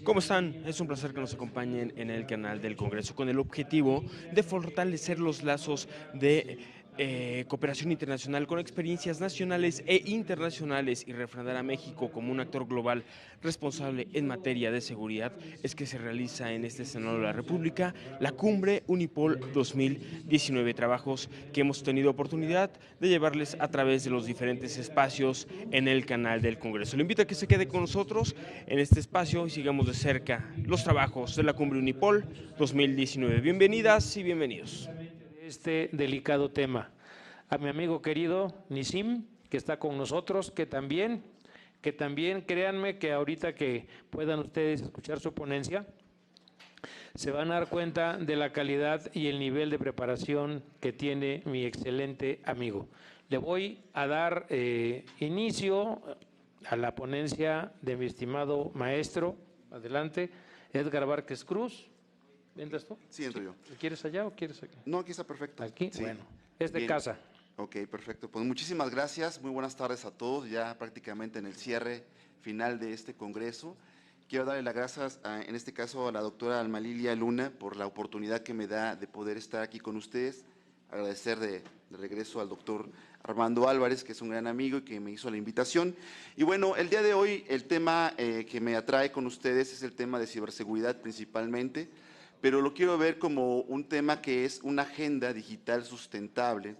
¿Cómo están? Es un placer que nos acompañen en el canal del Congreso con el objetivo de fortalecer los lazos de cooperación internacional con experiencias nacionales e internacionales y refrendar a México como un actor global responsable en materia de seguridad. Es que se realiza en este Senado de la República la Cumbre Unipol 2019, trabajos que hemos tenido oportunidad de llevarles a través de los diferentes espacios en el canal del Congreso. Le invito a que se quede con nosotros en este espacio y sigamos de cerca los trabajos de la Cumbre Unipol 2019. Bienvenidas y bienvenidos. Este delicado tema. A mi amigo querido Nisim, que está con nosotros, que también créanme que ahorita que puedan ustedes escuchar su ponencia, se van a dar cuenta de la calidad y el nivel de preparación que tiene mi excelente amigo. Le voy a dar inicio a la ponencia de mi estimado maestro. Adelante, Edgar Várquez Cruz. ¿Entras tú? Sí, entro yo. ¿Quieres allá o quieres aquí? No, aquí está perfecto. Aquí, Sí. bueno, es de Bien. casa. Ok, perfecto. Pues muchísimas gracias, muy buenas tardes a todos, ya prácticamente en el cierre final de este congreso. Quiero darle las gracias, en este caso, a la doctora Alma Lilia Luna por la oportunidad que me da de poder estar aquí con ustedes. Agradecer de regreso al doctor Armando Álvarez, que es un gran amigo y que me hizo la invitación. Y bueno, el día de hoy el tema que me atrae con ustedes es el tema de ciberseguridad principalmente, pero lo quiero ver como un tema que es una agenda digital sustentable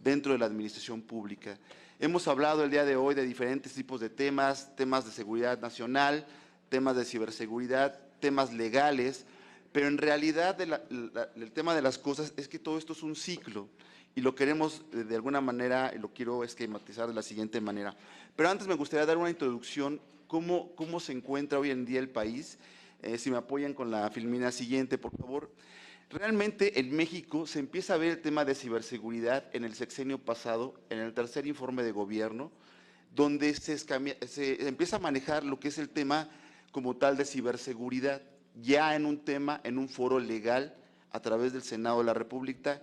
dentro de la administración pública. Hemos hablado el día de hoy de diferentes tipos de temas de seguridad nacional, temas de ciberseguridad, temas legales, pero en realidad el tema de las cosas es que todo esto es un ciclo y lo queremos de alguna manera, lo quiero esquematizar de la siguiente manera. Pero antes me gustaría dar una introducción, cómo se encuentra hoy en día el país. Si me apoyan con la filmina siguiente, por favor. Realmente en México se empieza a ver el tema de ciberseguridad en el sexenio pasado, en el tercer informe de gobierno, donde se empieza a manejar lo que es el tema como tal de ciberseguridad, ya en un tema, en un foro legal, a través del Senado de la República,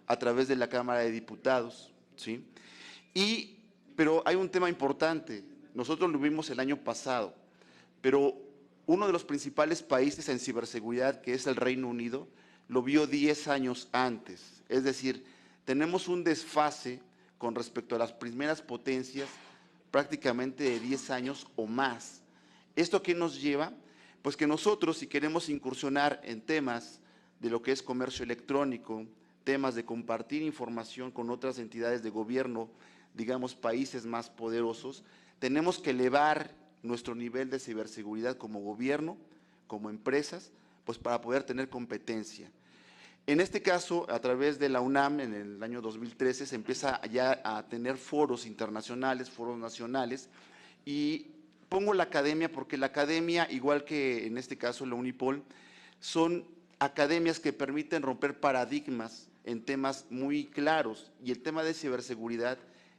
a través de la Cámara de Diputados, ¿sí? Pero hay un tema importante, nosotros lo vimos el año pasado, pero uno de los principales países en ciberseguridad, que es el Reino Unido, lo vio 10 años antes. Es decir, tenemos un desfase con respecto a las primeras potencias prácticamente de 10 años o más. ¿Esto qué nos lleva? Pues que nosotros, si queremos incursionar en temas de lo que es comercio electrónico, temas de compartir información con otras entidades de gobierno, digamos países más poderosos, tenemos que elevar nuestro nivel de ciberseguridad como gobierno, como empresas, pues para poder tener competencia. En este caso, a través de la UNAM, en el año 2013, se empieza ya a tener foros internacionales, foros nacionales, y pongo la academia porque la academia, igual que en este caso la Unipol, son academias que permiten romper paradigmas en temas muy claros, y el tema de ciberseguridad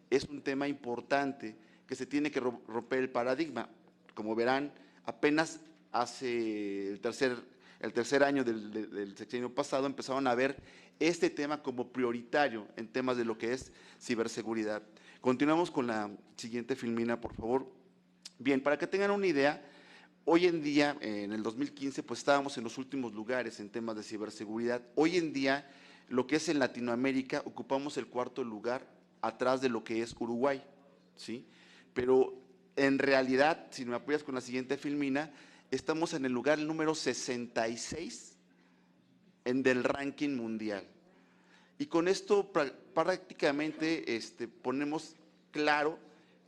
es un tema importante que se tiene que romper el paradigma. Como verán, apenas hace el tercer año del sexenio pasado empezaron a ver este tema como prioritario en temas de lo que es ciberseguridad. Continuamos con la siguiente filmina, por favor. Bien, para que tengan una idea, hoy en día, en el 2015, pues estábamos en los últimos lugares en temas de ciberseguridad. Hoy en día, lo que es en Latinoamérica, ocupamos el cuarto lugar atrás de lo que es Uruguay, ¿sí? Pero en realidad, si me apoyas con la siguiente filmina, estamos en el lugar número 66 del ranking mundial. Y con esto prácticamente ponemos claro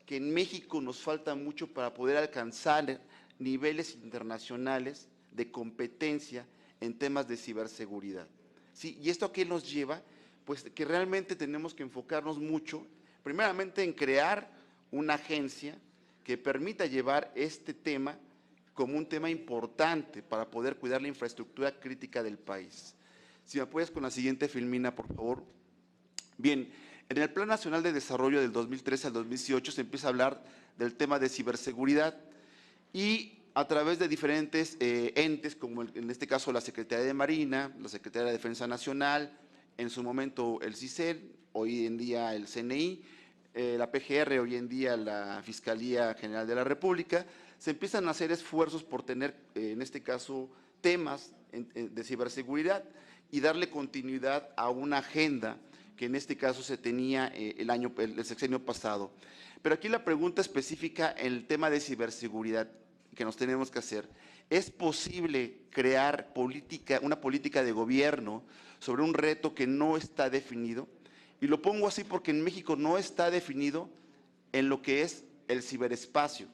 que en México nos falta mucho para poder alcanzar niveles internacionales de competencia en temas de ciberseguridad. ¿Sí? ¿Y esto a qué nos lleva? Pues que realmente tenemos que enfocarnos mucho, primeramente en crear una agencia que permita llevar este tema como un tema importante para poder cuidar la infraestructura crítica del país. Si me apoyas con la siguiente filmina, por favor. Bien, en el Plan Nacional de Desarrollo del 2013 al 2018 se empieza a hablar del tema de ciberseguridad y a través de diferentes entes, como en este caso la Secretaría de Marina, la Secretaría de Defensa Nacional, en su momento el CISEN, hoy en día el CNI, la PGR, hoy en día la Fiscalía General de la República, se empiezan a hacer esfuerzos por tener, en este caso, temas de ciberseguridad y darle continuidad a una agenda que en este caso se tenía el sexenio pasado. Pero aquí la pregunta específica en el tema de ciberseguridad que nos tenemos que hacer: ¿es posible crear una política de gobierno sobre un reto que no está definido? Y lo pongo así porque en México no está definido en lo que es el ciberespacio,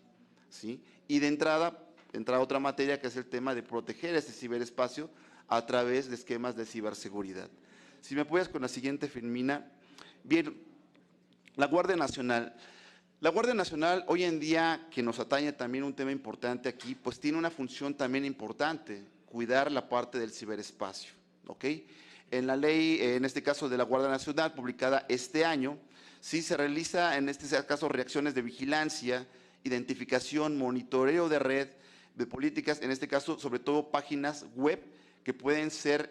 ¿sí? Y de entrada entra otra materia que es el tema de proteger ese ciberespacio a través de esquemas de ciberseguridad. Si me apoyas con la siguiente, Filmina. Bien, la Guardia Nacional. La Guardia Nacional hoy en día, que nos atañe también un tema importante aquí, pues tiene una función también importante: cuidar la parte del ciberespacio, ¿ok? En la ley, en este caso de la Guardia Nacional, publicada este año, sí se realiza en este caso reacciones de vigilancia, identificación, monitoreo de red, de políticas, en este caso sobre todo páginas web que pueden ser,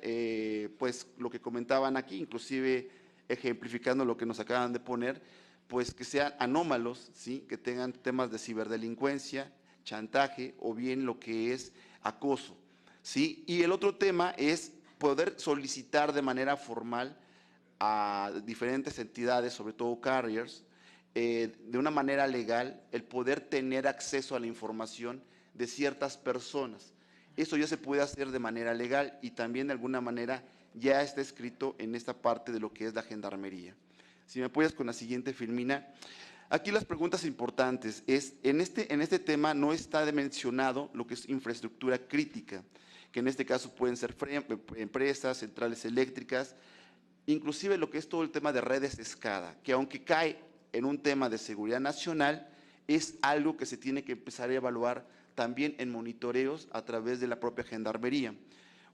pues lo que comentaban aquí, inclusive ejemplificando lo que nos acaban de poner, pues que sean anómalos, ¿sí? Que tengan temas de ciberdelincuencia, chantaje o bien lo que es acoso, ¿sí? Y el otro tema es poder solicitar de manera formal a diferentes entidades, sobre todo carriers, de una manera legal, el poder tener acceso a la información de ciertas personas. Eso ya se puede hacer de manera legal y también de alguna manera ya está escrito en esta parte de lo que es la gendarmería. Si me apoyas con la siguiente, Filmina. Aquí las preguntas importantes es, en este tema no está mencionado lo que es infraestructura crítica, que en este caso pueden ser empresas, centrales eléctricas, inclusive lo que es todo el tema de redes SCADA, que aunque cae en un tema de seguridad nacional, es algo que se tiene que empezar a evaluar también en monitoreos a través de la propia gendarmería.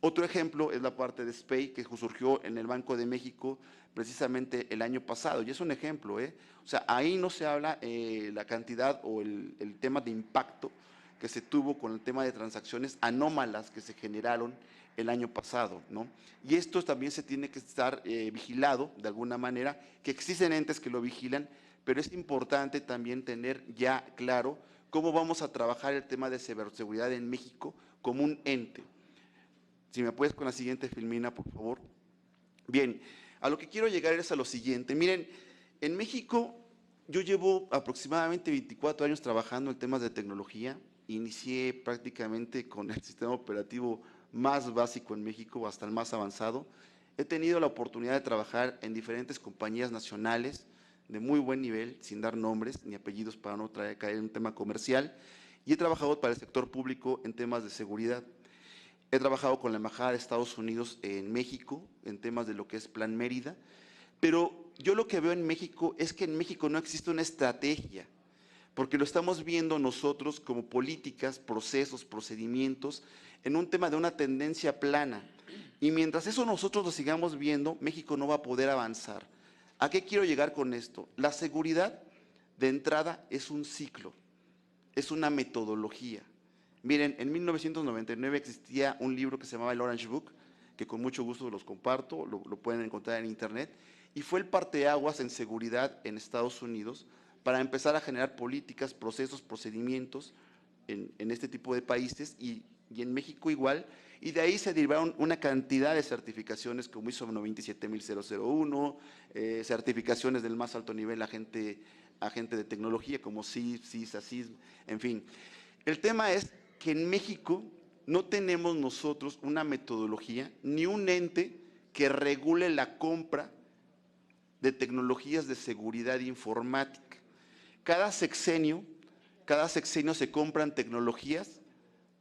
Otro ejemplo es la parte de SPEI, que surgió en el Banco de México precisamente el año pasado, y es un ejemplo, o sea, ahí no se habla la cantidad o el tema de impacto que se tuvo con el tema de transacciones anómalas que se generaron el año pasado, ¿no? Y esto también se tiene que estar vigilado de alguna manera, que existen entes que lo vigilan, pero es importante también tener ya claro cómo vamos a trabajar el tema de ciberseguridad en México como un ente. Si me apoyas con la siguiente, Filmina, por favor. Bien, a lo que quiero llegar es a lo siguiente. Miren, en México yo llevo aproximadamente 24 años trabajando en temas de tecnología. Inicié prácticamente con el sistema operativo más básico en México hasta el más avanzado. He tenido la oportunidad de trabajar en diferentes compañías nacionales de muy buen nivel, sin dar nombres ni apellidos para no caer en un tema comercial, y he trabajado para el sector público en temas de seguridad. He trabajado con la Embajada de Estados Unidos en México en temas de lo que es Plan Mérida, pero yo lo que veo en México es que en México no existe una estrategia, porque lo estamos viendo nosotros como políticas, procesos, procedimientos, en un tema de una tendencia plana. Y mientras eso nosotros lo sigamos viendo, México no va a poder avanzar. ¿A qué quiero llegar con esto? La seguridad, de entrada, es un ciclo, es una metodología. Miren, en 1999 existía un libro que se llamaba el Orange Book, que con mucho gusto los comparto, lo pueden encontrar en internet, y fue el parteaguas en seguridad en Estados Unidos para empezar a generar políticas, procesos, procedimientos en este tipo de países y en México igual, y de ahí se derivaron una cantidad de certificaciones como ISO 27001, certificaciones del más alto nivel agente de tecnología como CIF, CISA, CISM, en fin. El tema es que en México no tenemos nosotros una metodología ni un ente que regule la compra de tecnologías de seguridad informática. Cada sexenio se compran tecnologías,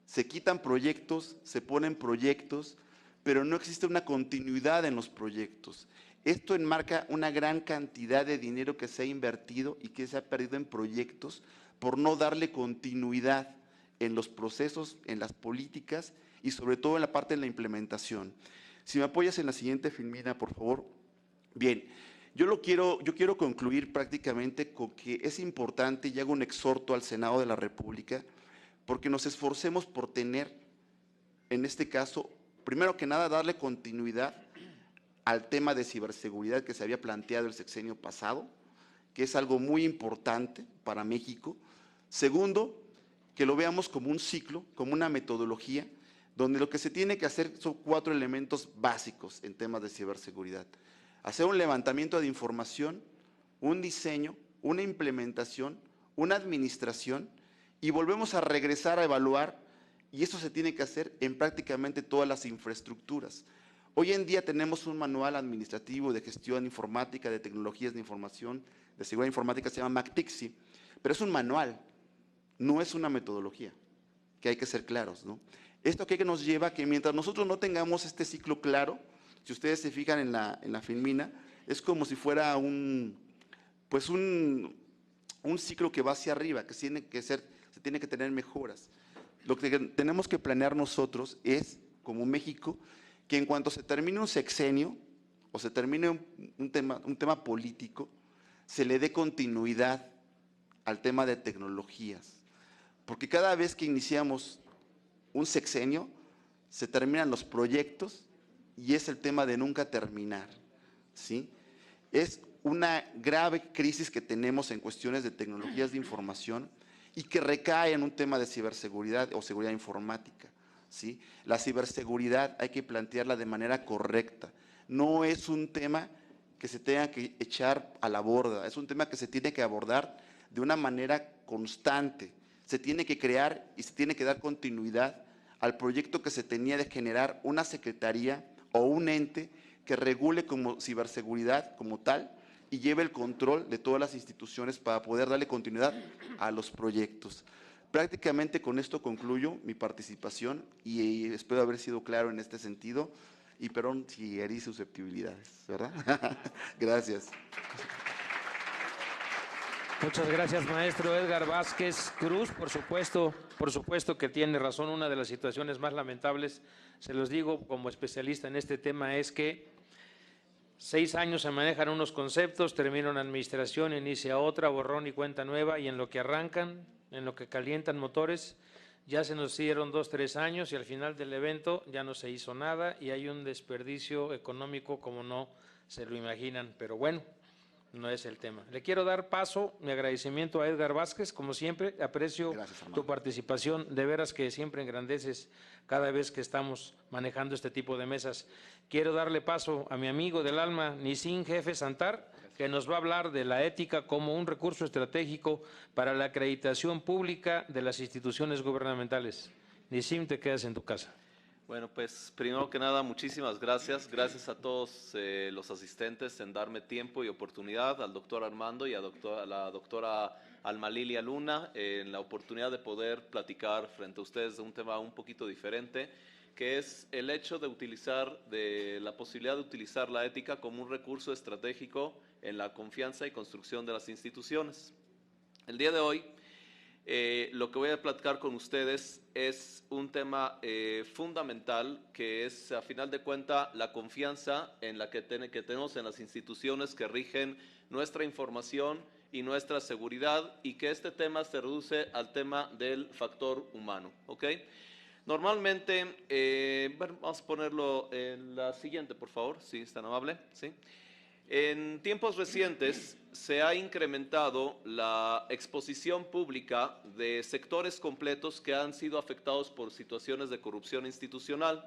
se quitan proyectos, se ponen proyectos, pero no existe una continuidad en los proyectos. Esto enmarca una gran cantidad de dinero que se ha invertido y que se ha perdido en proyectos por no darle continuidad en los procesos, en las políticas y sobre todo en la parte de la implementación. Si me apoyas en la siguiente, Filmina, por favor. Bien, yo quiero concluir prácticamente con que es importante, y hago un exhorto al Senado de la República, porque nos esforcemos por tener, en este caso, primero que nada, darle continuidad al tema de ciberseguridad que se había planteado el sexenio pasado, que es algo muy importante para México. Segundo, que lo veamos como un ciclo, como una metodología, donde lo que se tiene que hacer son 4 elementos básicos en temas de ciberseguridad. Hacer un levantamiento de información, un diseño, una implementación, una administración, y volvemos a regresar a evaluar, y eso se tiene que hacer en prácticamente todas las infraestructuras. Hoy en día tenemos un manual administrativo de gestión informática, de tecnologías de información, de seguridad informática, se llama McPixie, pero es un manual, no es una metodología, que hay que ser claros, ¿no? Esto que nos lleva a que mientras nosotros no tengamos este ciclo claro, si ustedes se fijan en la filmina, es como si fuera un ciclo que va hacia arriba, que se tiene que tener mejoras. Lo que tenemos que planear nosotros es, como México, que en cuanto se termine un sexenio o se termine un tema político, se le dé continuidad al tema de tecnologías. Porque cada vez que iniciamos un sexenio, se terminan los proyectos y es el tema de nunca terminar, ¿sí? Es una grave crisis que tenemos en cuestiones de tecnologías de información y que recae en un tema de ciberseguridad o seguridad informática, ¿sí? La ciberseguridad hay que plantearla de manera correcta. No es un tema que se tenga que echar a la borda, es un tema que se tiene que abordar de una manera constante. Se tiene que crear y se tiene que dar continuidad al proyecto que se tenía de generar una secretaría o un ente que regule como ciberseguridad como tal y lleve el control de todas las instituciones para poder darle continuidad a los proyectos. Prácticamente con esto concluyo mi participación y espero haber sido claro en este sentido y perdón si herí susceptibilidades, ¿verdad? Gracias. Muchas gracias, maestro Edgar Vázquez Cruz. Por supuesto que tiene razón. Una de las situaciones más lamentables, se los digo como especialista en este tema, es que 6 años se manejan unos conceptos, termina una administración, inicia otra, borrón y cuenta nueva, y en lo que arrancan, en lo que calientan motores, ya se nos hicieron 2, 3 años y al final del evento ya no se hizo nada y hay un desperdicio económico como no se lo imaginan, pero bueno, no es el tema. Le quiero dar paso, mi agradecimiento a Edgar Vázquez, como siempre, aprecio tu participación, de veras que siempre engrandeces cada vez que estamos manejando este tipo de mesas. Quiero darle paso a mi amigo del alma, Nissim Jefe Santar, que nos va a hablar de la ética como un recurso estratégico para la acreditación pública de las instituciones gubernamentales. Nissim, te quedas en tu casa. Bueno, pues primero que nada, muchísimas gracias. Gracias a todos los asistentes en darme tiempo y oportunidad, al doctor Armando y a la doctora Alma Lilia Luna, en la oportunidad de poder platicar frente a ustedes de un tema un poquito diferente, que es el hecho de la posibilidad de utilizar la ética como un recurso estratégico en la confianza y construcción de las instituciones. El día de hoy, lo que voy a platicar con ustedes es un tema fundamental, que es, a final de cuentas, la confianza en la que tenemos en las instituciones que rigen nuestra información y nuestra seguridad, y que este tema se reduce al tema del factor humano, ¿ok? Normalmente, bueno, vamos a ponerlo en la siguiente, por favor, si es tan amable, ¿sí? En tiempos recientes se ha incrementado la exposición pública de sectores completos que han sido afectados por situaciones de corrupción institucional.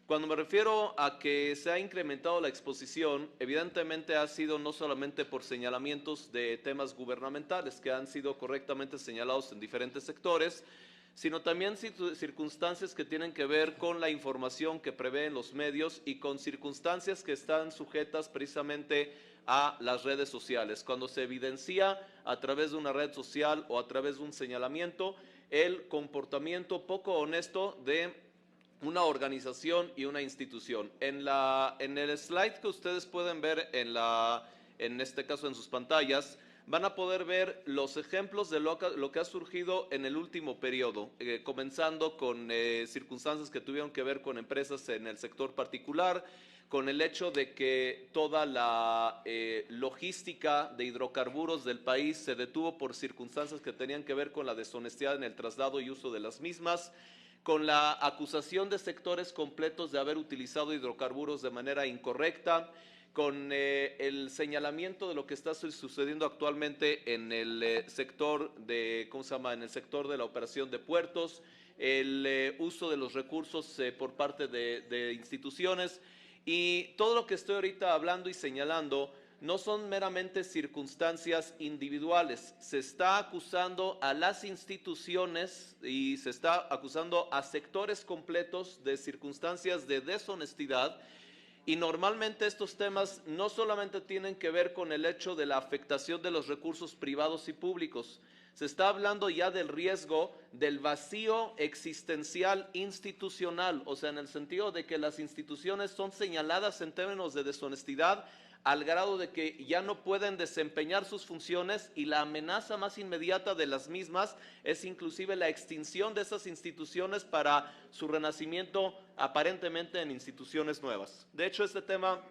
Cuando me refiero a que se ha incrementado la exposición, evidentemente ha sido no solamente por señalamientos de temas gubernamentales que han sido correctamente señalados en diferentes sectores, sino también circunstancias que tienen que ver con la información que prevén los medios y con circunstancias que están sujetas precisamente a las redes sociales. Cuando se evidencia a través de una red social o a través de un señalamiento el comportamiento poco honesto de una organización y una institución. En el slide que ustedes pueden ver en este caso en sus pantallas, van a poder ver los ejemplos de lo que ha surgido en el último periodo, comenzando con circunstancias que tuvieron que ver con empresas en el sector particular, con el hecho de que toda la logística de hidrocarburos del país se detuvo por circunstancias que tenían que ver con la deshonestidad en el traslado y uso de las mismas, con la acusación de sectores completos de haber utilizado hidrocarburos de manera incorrecta, con el señalamiento de lo que está sucediendo actualmente en el sector de, ¿cómo se llama?, en el sector de la operación de puertos, el uso de los recursos por parte de instituciones, y todo lo que estoy ahorita hablando y señalando no son meramente circunstancias individuales. Se está acusando a las instituciones y se está acusando a sectores completos de circunstancias de deshonestidad. Y normalmente estos temas no solamente tienen que ver con el hecho de la afectación de los recursos privados y públicos. Se está hablando ya del riesgo del vacío existencial institucional, o sea, en el sentido de que las instituciones son señaladas en términos de deshonestidad al grado de que ya no pueden desempeñar sus funciones, y la amenaza más inmediata de las mismas es inclusive la extinción de esas instituciones para su renacimiento aparentemente en instituciones nuevas. De hecho, este tema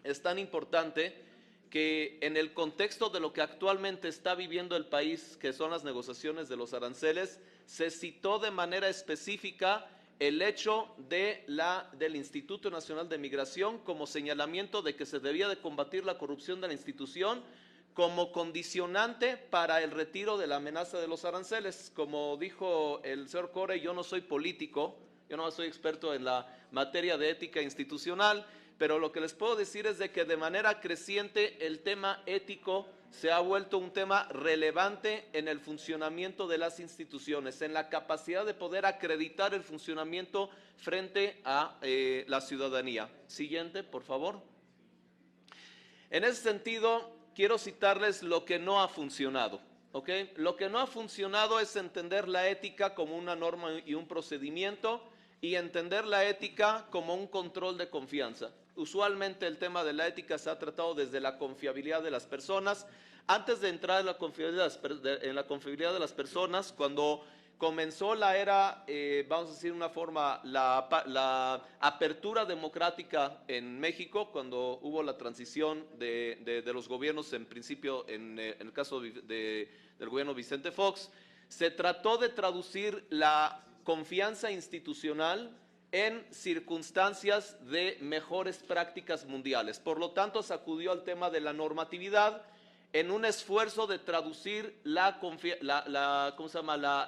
es tan importante que en el contexto de lo que actualmente está viviendo el país, que son las negociaciones de los aranceles, se citó de manera específica el hecho del Instituto Nacional de Migración como señalamiento de que se debía de combatir la corrupción de la institución como condicionante para el retiro de la amenaza de los aranceles. Como dijo el señor Core, yo no soy político, yo no soy experto en la materia de ética institucional, pero lo que les puedo decir es de que de manera creciente el tema ético se ha vuelto un tema relevante en el funcionamiento de las instituciones, en la capacidad de poder acreditar el funcionamiento frente a la ciudadanía. Siguiente, por favor. En ese sentido, quiero citarles lo que no ha funcionado. ¿Ok? Lo que no ha funcionado es entender la ética como una norma y un procedimiento, y entender la ética como un control de confianza. Usualmente el tema de la ética se ha tratado desde la confiabilidad de las personas. Antes de entrar en la confiabilidad de las personas, cuando comenzó la era, vamos a decir una forma, la apertura democrática en México, cuando hubo la transición de los gobiernos, en principio en el caso del gobierno Vicente Fox, se trató de traducir la confianza institucional en circunstancias de mejores prácticas mundiales. Por lo tanto, se acudió al tema de la normatividad en un esfuerzo de traducir la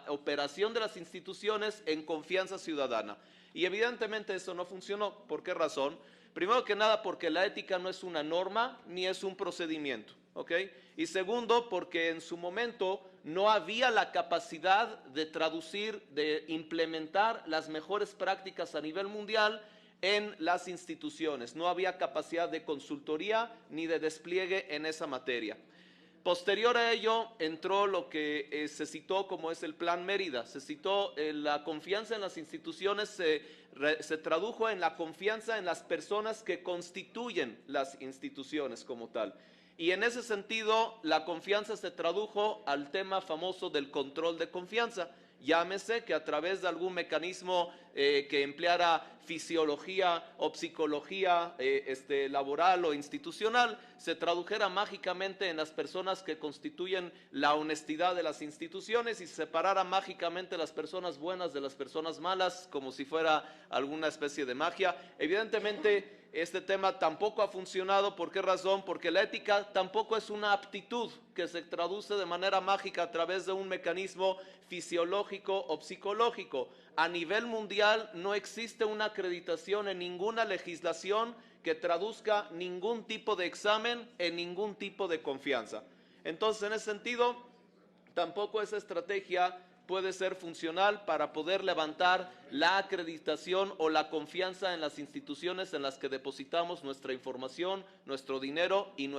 operación de las instituciones en confianza ciudadana. Y evidentemente eso no funcionó. ¿Por qué razón? Primero que nada, porque la ética no es una norma ni es un procedimiento. ¿Ok? Y segundo, porque en su momento no había la capacidad de traducir, de implementar las mejores prácticas a nivel mundial en las instituciones. No había capacidad de consultoría ni de despliegue en esa materia. Posterior a ello entró lo que se citó como es el Plan Mérida. Se citó la confianza en las instituciones, se tradujo en la confianza en las personas que constituyen las instituciones como tal. Y en ese sentido, la confianza se tradujo al tema famoso del control de confianza. Llámese que a través de algún mecanismo que empleara fisiología o psicología laboral o institucional, se tradujera mágicamente en las personas que constituyen la honestidad de las instituciones y se separara mágicamente las personas buenas de las personas malas, como si fuera alguna especie de magia. Evidentemente, este tema tampoco ha funcionado. ¿Por qué razón? Porque la ética tampoco es una aptitud que se traduce de manera mágica a través de un mecanismo fisiológico o psicológico. A nivel mundial no existe una acreditación en ninguna legislación que traduzca ningún tipo de examen en ningún tipo de confianza. Entonces, en ese sentido, tampoco esa estrategia puede ser funcional para poder levantar la acreditación o la confianza en las instituciones en las que depositamos nuestra información, nuestro dinero y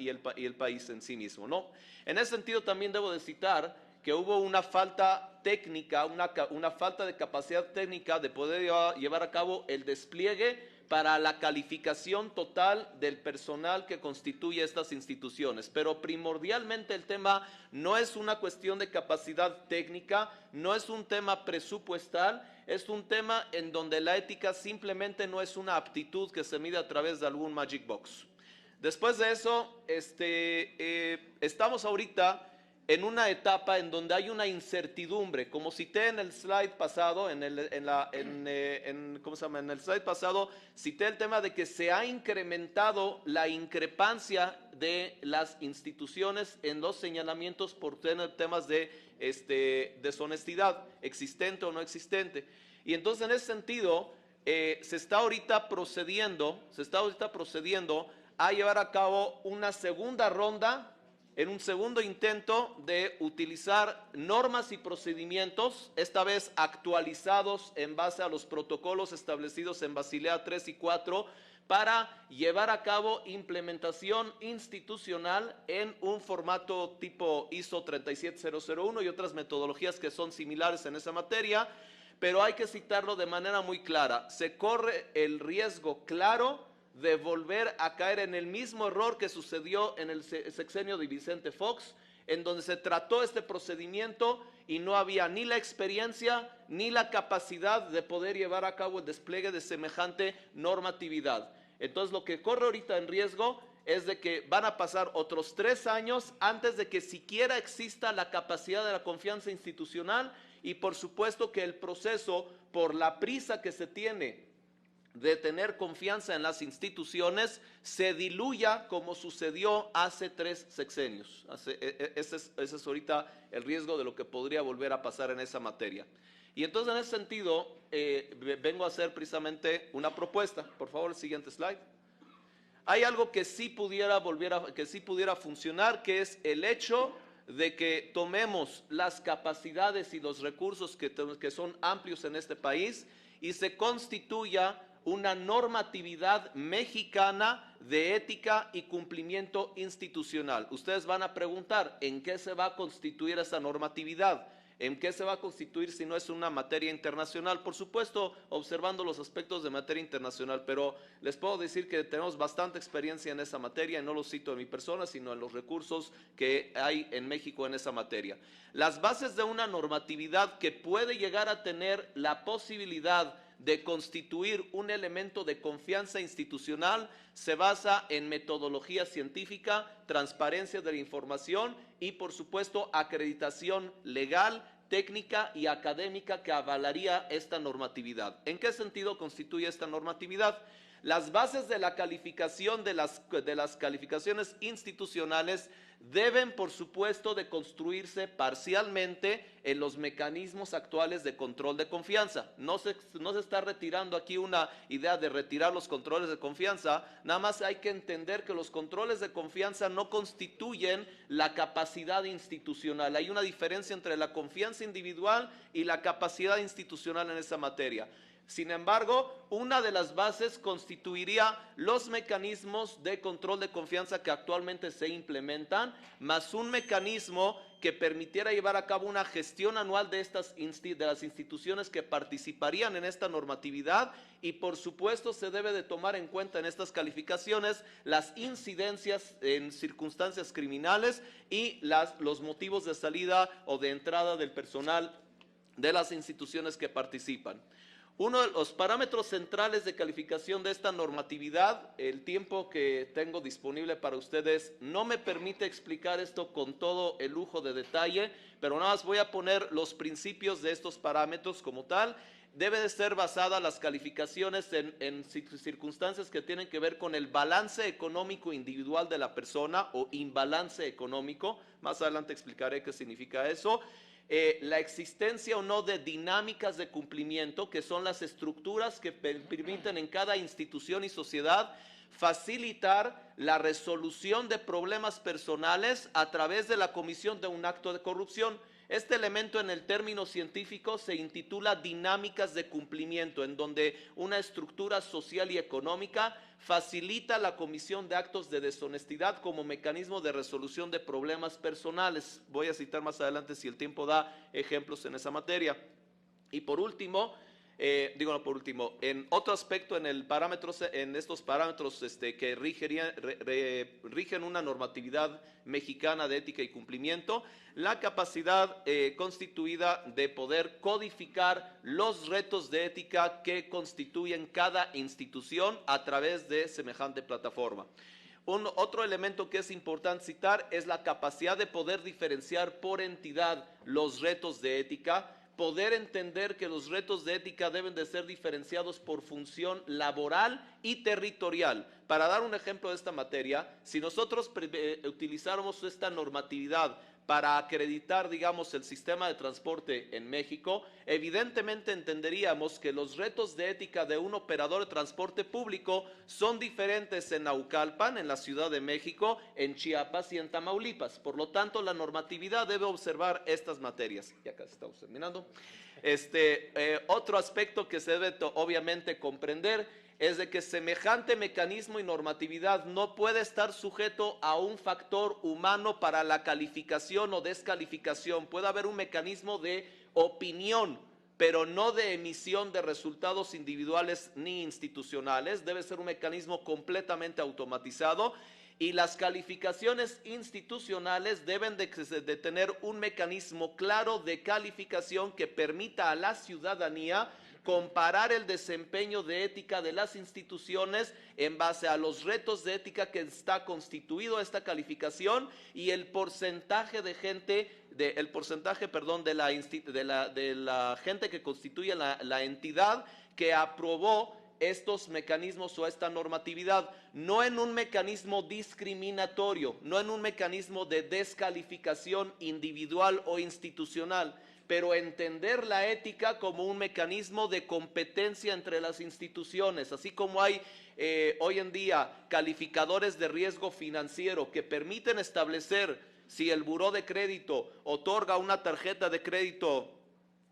el país en sí mismo, ¿no? En ese sentido también debo de citar que hubo una falta técnica, una falta de capacidad técnica de poder llevar a cabo el despliegue para la calificación total del personal que constituye estas instituciones. Pero primordialmente el tema no es una cuestión de capacidad técnica, no es un tema presupuestal, es un tema en donde la ética simplemente no es una aptitud que se mide a través de algún magic box. Después de eso, estamos ahorita en una etapa en donde hay una incertidumbre, como cité en el slide pasado, ¿cómo se llama? En el slide pasado cité el tema de que se ha incrementado la increpancia de las instituciones en los señalamientos por tener temas de deshonestidad, existente o no existente. Y entonces en ese sentido se está ahorita procediendo a llevar a cabo una segunda ronda, en un segundo intento de utilizar normas y procedimientos, esta vez actualizados en base a los protocolos establecidos en Basilea 3 y 4, para llevar a cabo implementación institucional en un formato tipo ISO 37001 y otras metodologías que son similares en esa materia, pero hay que citarlo de manera muy clara. Se corre el riesgo claro de volver a caer en el mismo error que sucedió en el sexenio de Vicente Fox, en donde se trató este procedimiento y no había ni la experiencia ni la capacidad de poder llevar a cabo el despliegue de semejante normatividad. Entonces lo que corre ahorita en riesgo es de que van a pasar otros 3 años antes de que siquiera exista la capacidad de la confianza institucional, y por supuesto que el proceso, por la prisa que se tiene de tener confianza en las instituciones, se diluya como sucedió hace 3 sexenios. Ese es ahorita el riesgo de lo que podría volver a pasar en esa materia. Y entonces en ese sentido vengo a hacer precisamente una propuesta. Por favor, el siguiente slide. Hay algo que sí pudiera funcionar, que es el hecho de que tomemos las capacidades y los recursos que son amplios en este país y se constituya una normatividad mexicana de ética y cumplimiento institucional. Ustedes van a preguntar, ¿en qué se va a constituir esa normatividad? ¿En qué se va a constituir si no es una materia internacional? Por supuesto, observando los aspectos de materia internacional, pero les puedo decir que tenemos bastante experiencia en esa materia, y no lo cito en mi persona, sino en los recursos que hay en México en esa materia. Las bases de una normatividad que puede llegar a tener la posibilidad de constituir un elemento de confianza institucional se basa en metodología científica, transparencia de la información y, por supuesto, acreditación legal, técnica y académica que avalaría esta normatividad. ¿En qué sentido constituye esta normatividad? Las bases de la calificación de las calificaciones institucionales deben, por supuesto, de construirse parcialmente en los mecanismos actuales de control de confianza. No se está retirando aquí una idea de retirar los controles de confianza, nada más hay que entender que los controles de confianza no constituyen la capacidad institucional. Hay una diferencia entre la confianza individual y la capacidad institucional en esa materia. Sin embargo, una de las bases constituiría los mecanismos de control de confianza que actualmente se implementan, más un mecanismo que permitiera llevar a cabo una gestión anual de las instituciones que participarían en esta normatividad, y por supuesto se debe de tomar en cuenta en estas calificaciones las incidencias en circunstancias criminales y los motivos de salida o de entrada del personal de las instituciones que participan. Uno de los parámetros centrales de calificación de esta normatividad, el tiempo que tengo disponible para ustedes no me permite explicar esto con todo el lujo de detalle, pero nada más voy a poner los principios de estos parámetros como tal. Debe de ser basada las calificaciones en circunstancias que tienen que ver con el balance económico individual de la persona o imbalance económico. Más adelante explicaré qué significa eso. La existencia o no de dinámicas de cumplimiento, que son las estructuras que permiten en cada institución y sociedad facilitar la resolución de problemas personales a través de la comisión de un acto de corrupción. Este elemento en el término científico se intitula dinámicas de cumplimiento, en donde una estructura social y económica facilita la comisión de actos de deshonestidad como mecanismo de resolución de problemas personales. Voy a citar más adelante, si el tiempo da, ejemplos en esa materia. Y por último, en otro aspecto, en estos parámetros que rigen una normatividad mexicana de ética y cumplimiento, la capacidad constituida de poder codificar los retos de ética que constituyen cada institución a través de semejante plataforma. Otro elemento que es importante citar es la capacidad de poder diferenciar por entidad los retos de ética, poder entender que los retos de ética deben de ser diferenciados por función laboral y territorial. Para dar un ejemplo de esta materia, si nosotros utilizáramos esta normatividad para acreditar, digamos, el sistema de transporte en México, evidentemente entenderíamos que los retos de ética de un operador de transporte público son diferentes en Naucalpan, en la Ciudad de México, en Chiapas y en Tamaulipas. Por lo tanto, la normatividad debe observar estas materias. Ya casi estamos terminando. Otro aspecto que se debe obviamente comprender es de que semejante mecanismo y normatividad no puede estar sujeto a un factor humano para la calificación o descalificación. Puede haber un mecanismo de opinión, pero no de emisión de resultados individuales ni institucionales. Debe ser un mecanismo completamente automatizado. Y las calificaciones institucionales deben de tener un mecanismo claro de calificación que permita a la ciudadanía comparar el desempeño de ética de las instituciones en base a los retos de ética que está constituido esta calificación y el porcentaje de gente, de la gente que constituye la entidad que aprobó estos mecanismos o esta normatividad, no en un mecanismo discriminatorio, no en un mecanismo de descalificación individual o institucional, pero entender la ética como un mecanismo de competencia entre las instituciones, así como hay hoy en día calificadores de riesgo financiero que permiten establecer si el buró de crédito otorga una tarjeta de crédito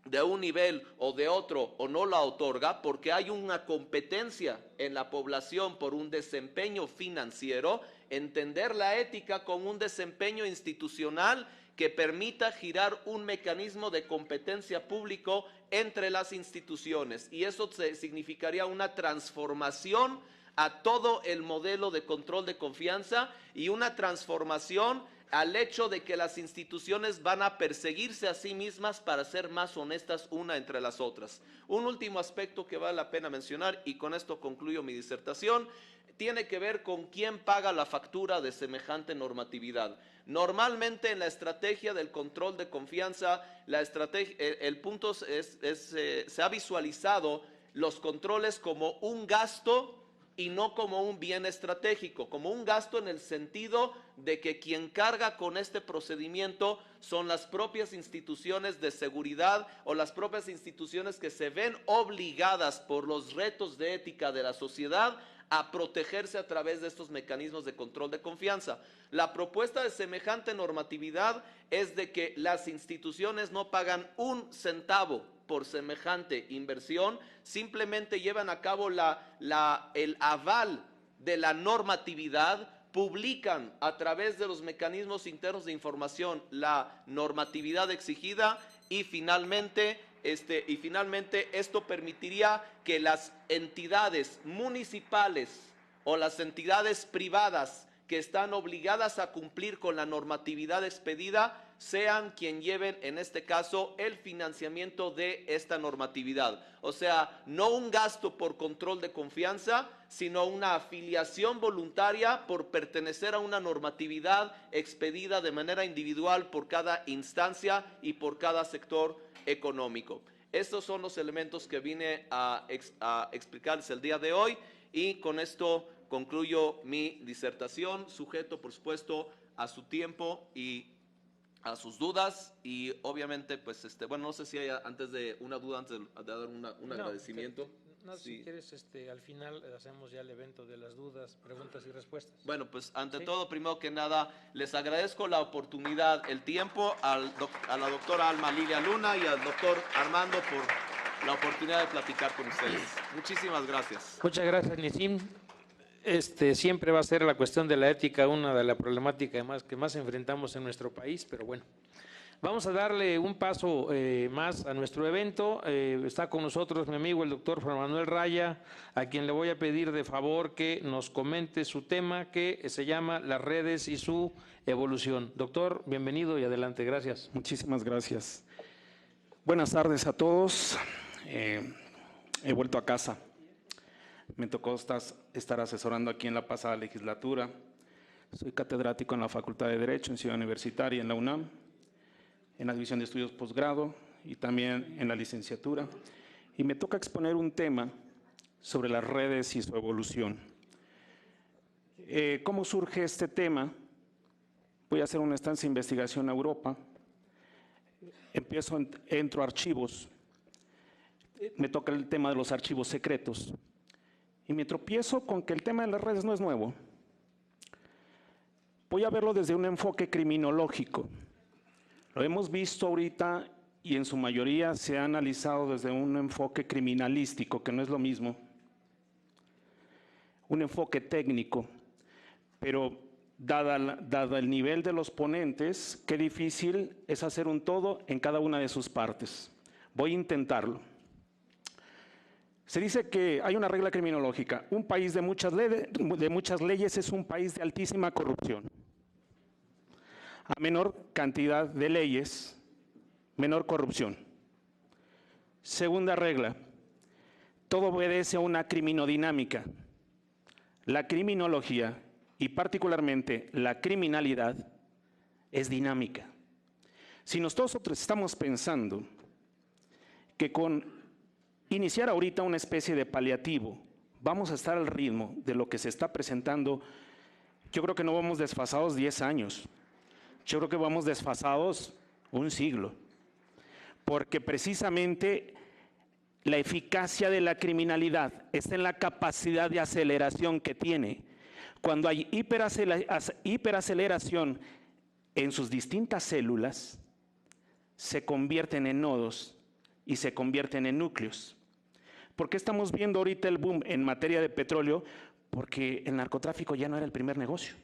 de un nivel o de otro o no la otorga, porque hay una competencia en la población por un desempeño financiero. Entender la ética como un desempeño institucional que permita girar un mecanismo de competencia público entre las instituciones, y eso significaría una transformación a todo el modelo de control de confianza y una transformación al hecho de que las instituciones van a perseguirse a sí mismas para ser más honestas una entre las otras. Un último aspecto que vale la pena mencionar, y con esto concluyo mi disertación, tiene que ver con quién paga la factura de semejante normatividad. Normalmente en la estrategia del control de confianza, el punto se ha visualizado los controles como un gasto y no como un bien estratégico, como un gasto en el sentido de que quien carga con este procedimiento son las propias instituciones de seguridad o las propias instituciones que se ven obligadas por los retos de ética de la sociedad a protegerse a través de estos mecanismos de control de confianza. La propuesta de semejante normatividad es de que las instituciones no pagan un centavo por semejante inversión, simplemente llevan a cabo el aval de la normatividad, publican a través de los mecanismos internos de información la normatividad exigida y finalmente esto permitiría que las entidades municipales o las entidades privadas que están obligadas a cumplir con la normatividad expedida sean quien lleven, en este caso, el financiamiento de esta normatividad. O sea, no un gasto por control de confianza, sino una afiliación voluntaria por pertenecer a una normatividad expedida de manera individual por cada instancia y por cada sector económico. Estos son los elementos que vine a explicarles el día de hoy, y con esto concluyo mi disertación, sujeto, por supuesto, a su tiempo y a sus dudas. Y obviamente, pues, bueno, no sé si hay antes de dar un agradecimiento. No, sí. Si quieres, al final hacemos ya el evento de las dudas, preguntas y respuestas. Bueno, pues ante todo, primero que nada, les agradezco la oportunidad, el tiempo, a la doctora Alma Lilia Luna y al doctor Armando por la oportunidad de platicar con ustedes. Muchísimas gracias. Muchas gracias, Nisim. Siempre va a ser la cuestión de la ética una de las problemáticas que más enfrentamos en nuestro país, pero bueno. Vamos a darle un paso más a nuestro evento. Está con nosotros mi amigo el doctor Juan Manuel Raya, a quien le voy a pedir de favor que nos comente su tema, que se llama las redes y su evolución. Doctor, bienvenido y adelante. Gracias. Muchísimas gracias. Buenas tardes a todos. He vuelto a casa. Me tocó estar asesorando aquí en la pasada legislatura Soy catedrático en la Facultad de Derecho en Ciudad Universitaria, en la UNAM, en la División de Estudios Posgrado y también en la licenciatura. Y me toca exponer un tema sobre las redes y su evolución. ¿Cómo surge este tema? Voy a hacer una estancia de investigación a Europa. Entro a archivos. Me toca el tema de los archivos secretos. Y me tropiezo con que el tema de las redes no es nuevo. Voy a verlo desde un enfoque criminológico. Lo hemos visto ahorita y en su mayoría se ha analizado desde un enfoque criminalístico, que no es lo mismo. Un enfoque técnico, pero dada el nivel de los ponentes, qué difícil es hacer un todo en cada una de sus partes. Voy a intentarlo. Se dice que hay una regla criminológica. Un país de muchas leyes es un país de altísima corrupción. A menor cantidad de leyes, menor corrupción. Segunda regla, todo obedece a una criminodinámica. La criminología y particularmente la criminalidad es dinámica. Si nosotros estamos pensando que con iniciar ahorita una especie de paliativo, vamos a estar al ritmo de lo que se está presentando, yo creo que no vamos desfasados 10 años, yo creo que vamos desfasados un siglo, porque precisamente la eficacia de la criminalidad está en la capacidad de aceleración que tiene. Cuando hay hiperaceleración en sus distintas células, se convierten en nodos y se convierten en núcleos. ¿Por qué estamos viendo ahorita el boom en materia de petróleo? Porque el narcotráfico ya no era el primer negocio.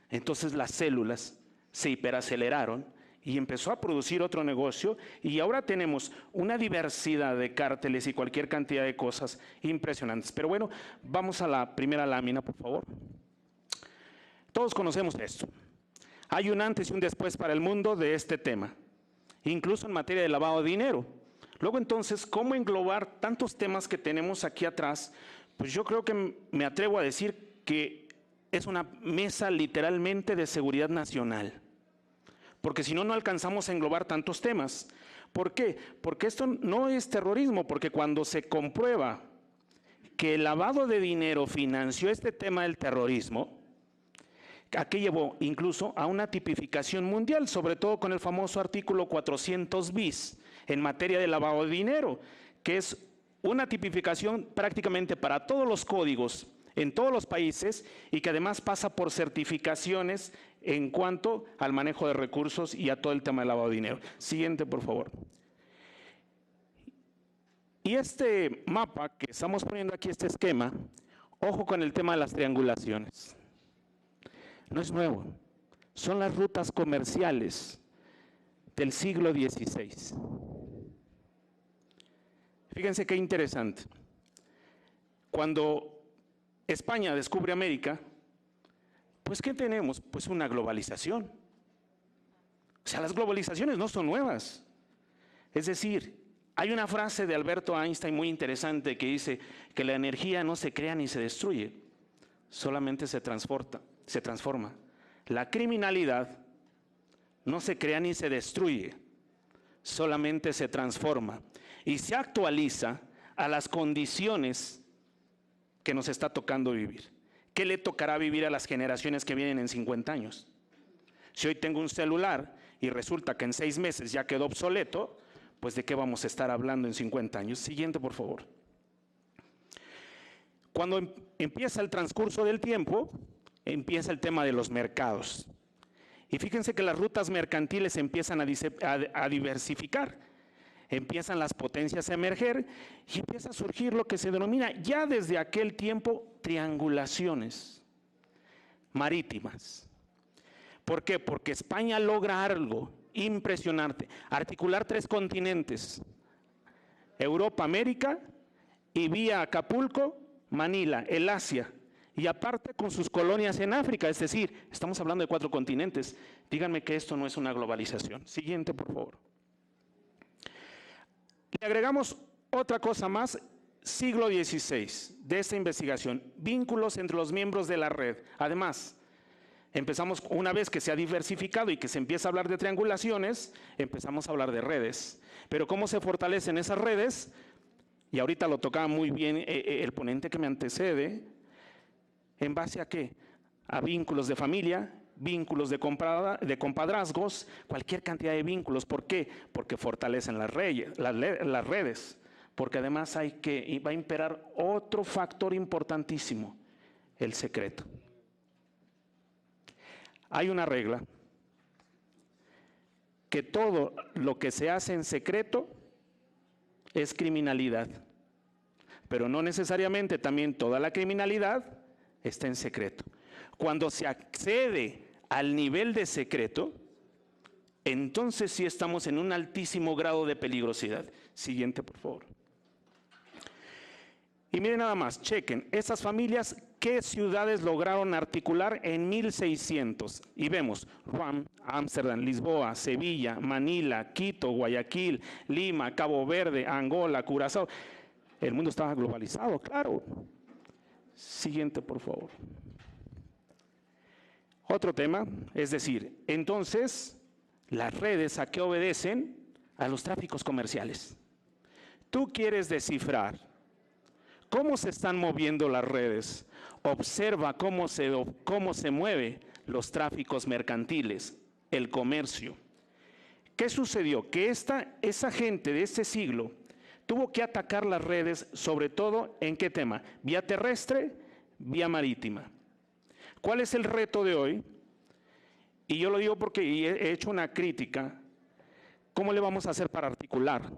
Entonces las células se hiperaceleraron y empezó a producir otro negocio y ahora tenemos una diversidad de cárteles y cualquier cantidad de cosas impresionantes. Pero bueno, vamos a la primera lámina, por favor. Todos conocemos esto. Hay un antes y un después para el mundo de este tema, incluso en materia de lavado de dinero. Luego entonces, ¿cómo englobar tantos temas que tenemos aquí atrás? Pues yo creo que me atrevo a decir que es una mesa literalmente de seguridad nacional. Porque si no, no alcanzamos a englobar tantos temas. ¿Por qué? Porque esto no es terrorismo, porque cuando se comprueba que el lavado de dinero financió este tema del terrorismo, aquí llevó incluso a una tipificación mundial, sobre todo con el famoso artículo 400 bis en materia de lavado de dinero, que es una tipificación prácticamente para todos los códigos en todos los países y que además pasa por certificaciones en cuanto al manejo de recursos y a todo el tema del lavado de dinero. Siguiente, por favor. Y este mapa que estamos poniendo aquí, este esquema, ojo con el tema de las triangulaciones. No es nuevo, son las rutas comerciales del siglo XVI. Fíjense qué interesante. Cuando España descubre América, pues ¿qué tenemos? Pues una globalización. O sea, las globalizaciones no son nuevas. Es decir, hay una frase de Alberto Einstein muy interesante que dice que la energía no se crea ni se destruye, solamente se transforma. La criminalidad no se crea ni se destruye, solamente se transforma y se actualiza a las condiciones que nos está tocando vivir. ¿Qué le tocará vivir a las generaciones que vienen en 50 años? Si hoy tengo un celular y resulta que en 6 meses ya quedó obsoleto, pues ¿de qué vamos a estar hablando en 50 años? Siguiente, por favor. Cuando empieza el transcurso del tiempo, empieza el tema de los mercados. Y fíjense que las rutas mercantiles empiezan a diversificar. Empiezan las potencias a emerger y empieza a surgir lo que se denomina ya desde aquel tiempo triangulaciones marítimas. ¿Por qué? Porque España logra algo impresionante, articular 3 continentes, Europa, América y vía Acapulco, Manila, el Asia, y aparte con sus colonias en África, es decir, estamos hablando de 4 continentes. Díganme que esto no es una globalización. Siguiente, por favor. Le agregamos otra cosa más, siglo XVI de esta investigación, vínculos entre los miembros de la red. Además, empezamos, una vez que se ha diversificado y que se empieza a hablar de triangulaciones, empezamos a hablar de redes. Pero ¿cómo se fortalecen esas redes? Y ahorita lo tocaba muy bien el ponente que me antecede. ¿En base a qué? A vínculos de familia, vínculos de compadrazgos, cualquier cantidad de vínculos. ¿Por qué? Porque fortalecen las redes. Porque además va a imperar otro factor importantísimo, el secreto. Hay una regla, que todo lo que se hace en secreto es criminalidad, pero no necesariamente también toda la criminalidad está en secreto. Cuando se accede al nivel de secreto, entonces sí estamos en un altísimo grado de peligrosidad. Siguiente, por favor. Y miren nada más, chequen, estas familias, ¿qué ciudades lograron articular en 1600? Y vemos, Ruan, Ámsterdam, Lisboa, Sevilla, Manila, Quito, Guayaquil, Lima, Cabo Verde, Angola, Curazao. El mundo estaba globalizado, claro. Siguiente, por favor. Otro tema, es decir, entonces, las redes, ¿a qué obedecen? A los tráficos comerciales. Tú quieres descifrar ¿cómo se están moviendo las redes? Observa cómo se mueven los tráficos mercantiles, el comercio. ¿Qué sucedió? Que esa gente de este siglo tuvo que atacar las redes, sobre todo, ¿en qué tema? Vía terrestre, vía marítima. ¿Cuál es el reto de hoy? Y yo lo digo porque he hecho una crítica. ¿Cómo le vamos a hacer para articular?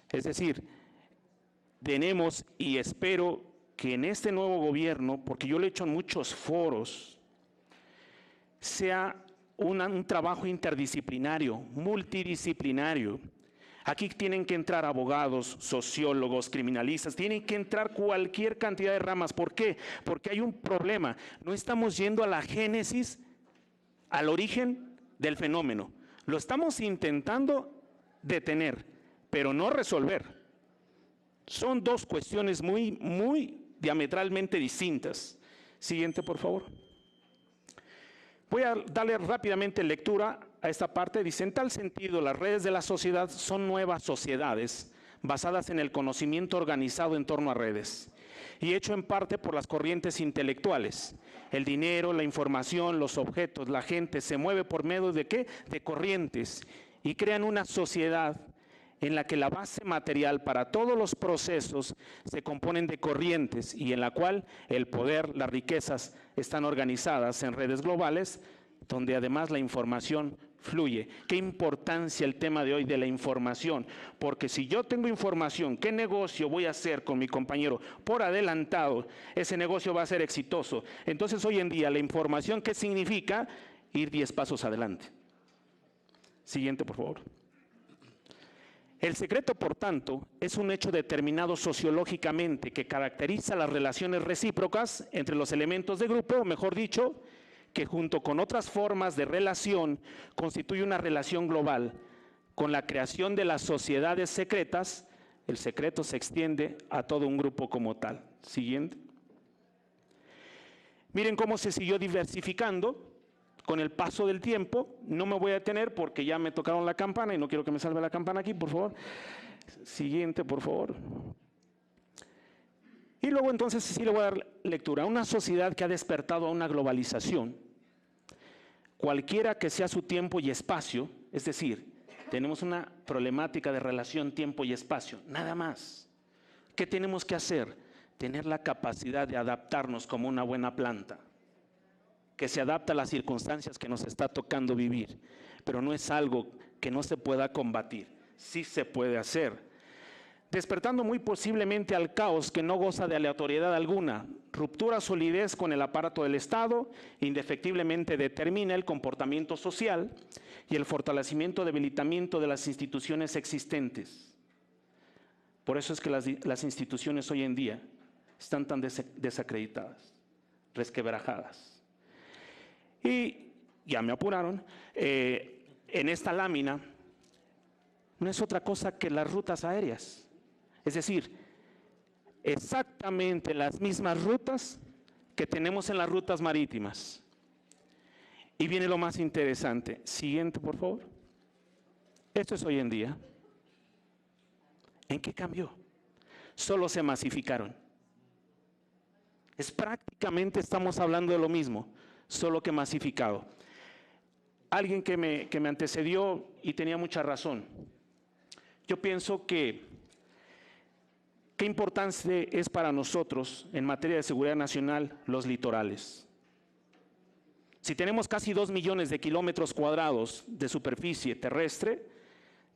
Es decir, tenemos, y espero que en este nuevo gobierno, porque yo lo he hecho en muchos foros, sea un trabajo interdisciplinario, multidisciplinario. Aquí tienen que entrar abogados, sociólogos, criminalistas, tienen que entrar cualquier cantidad de ramas. ¿Por qué? Porque hay un problema. No estamos yendo a la génesis, al origen del fenómeno. Lo estamos intentando detener, pero no resolver. Son dos cuestiones muy diametralmente distintas. Siguiente, por favor. Voy a darle rápidamente lectura a esta parte. Dice, en tal sentido, las redes de la sociedad son nuevas sociedades basadas en el conocimiento organizado en torno a redes y hecho en parte por las corrientes intelectuales. El dinero, la información, los objetos, la gente se mueve por medio de ¿qué? De corrientes y crean una sociedad en la que la base material para todos los procesos se componen de corrientes y en la cual el poder, las riquezas están organizadas en redes globales, donde además la información fluye. ¿Qué importancia el tema de hoy de la información? Porque si yo tengo información, ¿qué negocio voy a hacer con mi compañero? Por adelantado, ese negocio va a ser exitoso. Entonces hoy en día la información, ¿qué significa? Ir 10 pasos adelante. Siguiente, por favor. El secreto, por tanto, es un hecho determinado sociológicamente que caracteriza las relaciones recíprocas entre los elementos de grupo, o mejor dicho, que junto con otras formas de relación constituye una relación global. Con la creación de las sociedades secretas, el secreto se extiende a todo un grupo como tal. Siguiente. Miren cómo se siguió diversificando. Con el paso del tiempo, no me voy a detener porque ya me tocaron la campana y no quiero que me salve la campana aquí, por favor. Siguiente, por favor. Y luego entonces sí le voy a dar lectura. Una sociedad que ha despertado a una globalización, cualquiera que sea su tiempo y espacio, es decir, tenemos una problemática de relación tiempo y espacio, nada más. ¿Qué tenemos que hacer? Tener la capacidad de adaptarnos como una buena planta, que se adapta a las circunstancias que nos está tocando vivir, pero no es algo que no se pueda combatir, sí se puede hacer. Despertando muy posiblemente al caos que no goza de aleatoriedad alguna, ruptura solidez con el aparato del Estado, indefectiblemente determina el comportamiento social y el fortalecimiento, debilitamiento de las instituciones existentes. Por eso es que las instituciones hoy en día están tan desacreditadas, resquebrajadas. Y ya me apuraron, en esta lámina no es otra cosa que las rutas aéreas. Es decir, exactamente las mismas rutas que tenemos en las rutas marítimas. Y viene lo más interesante. Siguiente, por favor. Esto es hoy en día. ¿En qué cambió? Solo se masificaron. Es prácticamente, estamos hablando de lo mismo, solo que masificado. Alguien que me antecedió y tenía mucha razón. Yo pienso que qué importante es para nosotros en materia de seguridad nacional los litorales. Si tenemos casi 2 millones de kilómetros cuadrados de superficie terrestre,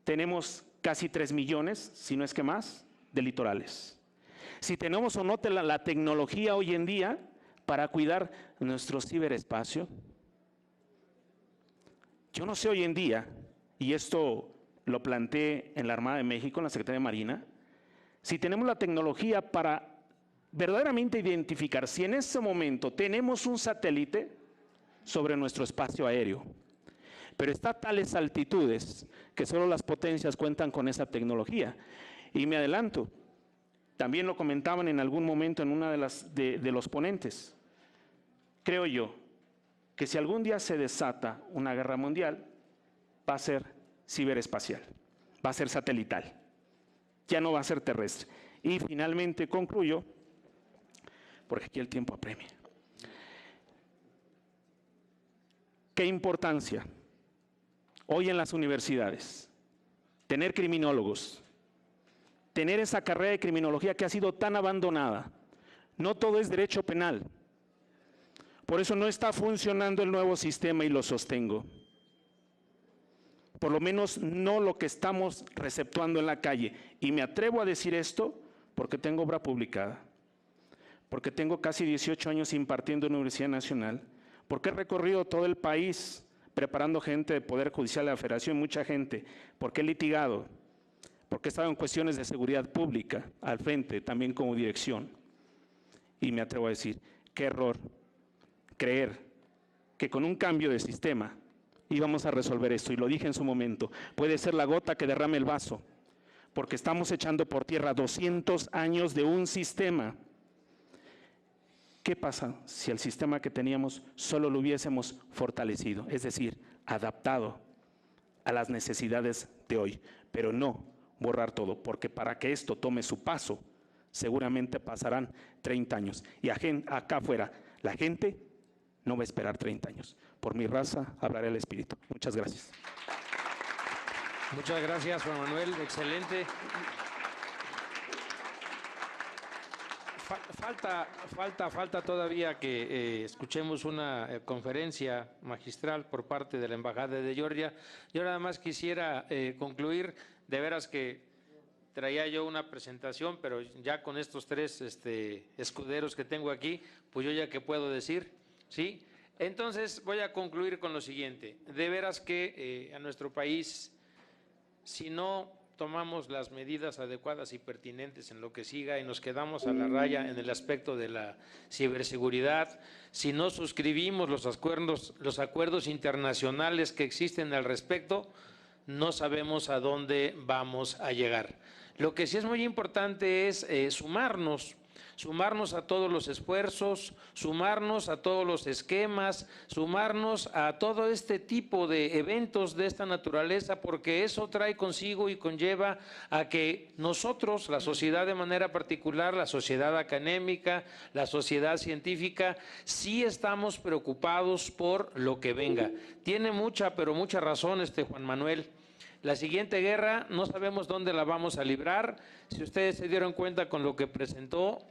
tenemos casi 3 millones, si no es que más, de litorales. Si tenemos o no la tecnología hoy en día para cuidar nuestro ciberespacio. Yo no sé hoy en día, y esto lo planteé en la Armada de México, en la Secretaría de Marina, si tenemos la tecnología para verdaderamente identificar si en este momento tenemos un satélite sobre nuestro espacio aéreo, pero está a tales altitudes que solo las potencias cuentan con esa tecnología. Y me adelanto, también lo comentaban en algún momento en una de los ponentes. Creo yo que si algún día se desata una guerra mundial, va a ser ciberespacial, va a ser satelital, ya no va a ser terrestre. Y finalmente concluyo, porque aquí el tiempo apremia. ¿Qué importancia hoy en las universidades tener criminólogos, tener esa carrera de criminología que ha sido tan abandonada? No todo es derecho penal. Por eso no está funcionando el nuevo sistema y lo sostengo. Por lo menos no lo que estamos receptuando en la calle. Y me atrevo a decir esto porque tengo obra publicada, porque tengo casi 18 años impartiendo en la Universidad Nacional, porque he recorrido todo el país preparando gente de Poder Judicial de la Federación, mucha gente, porque he litigado, porque he estado en cuestiones de seguridad pública al frente, también como dirección. Y me atrevo a decir, qué error creer que con un cambio de sistema íbamos a resolver esto. Y lo dije en su momento, puede ser la gota que derrame el vaso, porque estamos echando por tierra 200 años de un sistema. ¿Qué pasa si el sistema que teníamos solo lo hubiésemos fortalecido? Es decir, adaptado a las necesidades de hoy, pero no borrar todo, porque para que esto tome su paso, seguramente pasarán 30 años. Y acá afuera, la gente no va a esperar 30 años. Por mi raza hablará el Espíritu. Muchas gracias. Muchas gracias, Juan Manuel. Excelente. Falta todavía que escuchemos una conferencia magistral por parte de la Embajada de Georgia. Yo nada más quisiera concluir, de veras que traía yo una presentación, pero ya con estos tres escuderos que tengo aquí, pues yo ya que puedo decir, ¿sí? Entonces voy a concluir con lo siguiente. De veras que a nuestro país, si no tomamos las medidas adecuadas y pertinentes en lo que siga y nos quedamos a la raya en el aspecto de la ciberseguridad, si no suscribimos los acuerdos internacionales que existen al respecto, no sabemos a dónde vamos a llegar. Lo que sí es muy importante es sumarnos a todos los esfuerzos, sumarnos a todos los esquemas, sumarnos a todo este tipo de eventos de esta naturaleza, porque eso trae consigo y conlleva a que nosotros, la sociedad de manera particular, la sociedad académica, la sociedad científica, sí estamos preocupados por lo que venga. Tiene mucha, pero mucha razón Juan Manuel. La siguiente guerra no sabemos dónde la vamos a librar. Si ustedes se dieron cuenta con lo que presentó,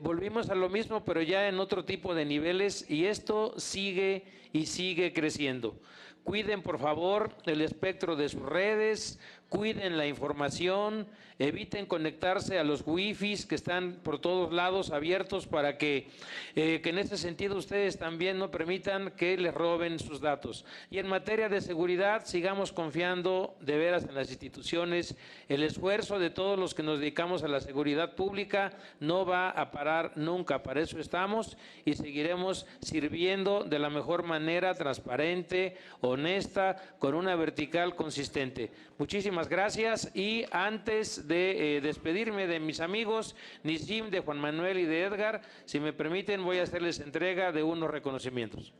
volvimos a lo mismo, pero ya en otro tipo de niveles, y esto sigue y sigue creciendo. Cuiden, por favor, el espectro de sus redes, cuiden la información, eviten conectarse a los wifis que están por todos lados abiertos para que en ese sentido ustedes también no permitan que les roben sus datos. Y en materia de seguridad, sigamos confiando de veras en las instituciones. El esfuerzo de todos los que nos dedicamos a la seguridad pública no va a parar nunca. Para eso estamos y seguiremos sirviendo de la mejor manera, transparente, honesta, con una vertical consistente. Muchísimas gracias y antes de despedirme de mis amigos, Nisim, de Juan Manuel y de Edgar, si me permiten voy a hacerles entrega de unos reconocimientos.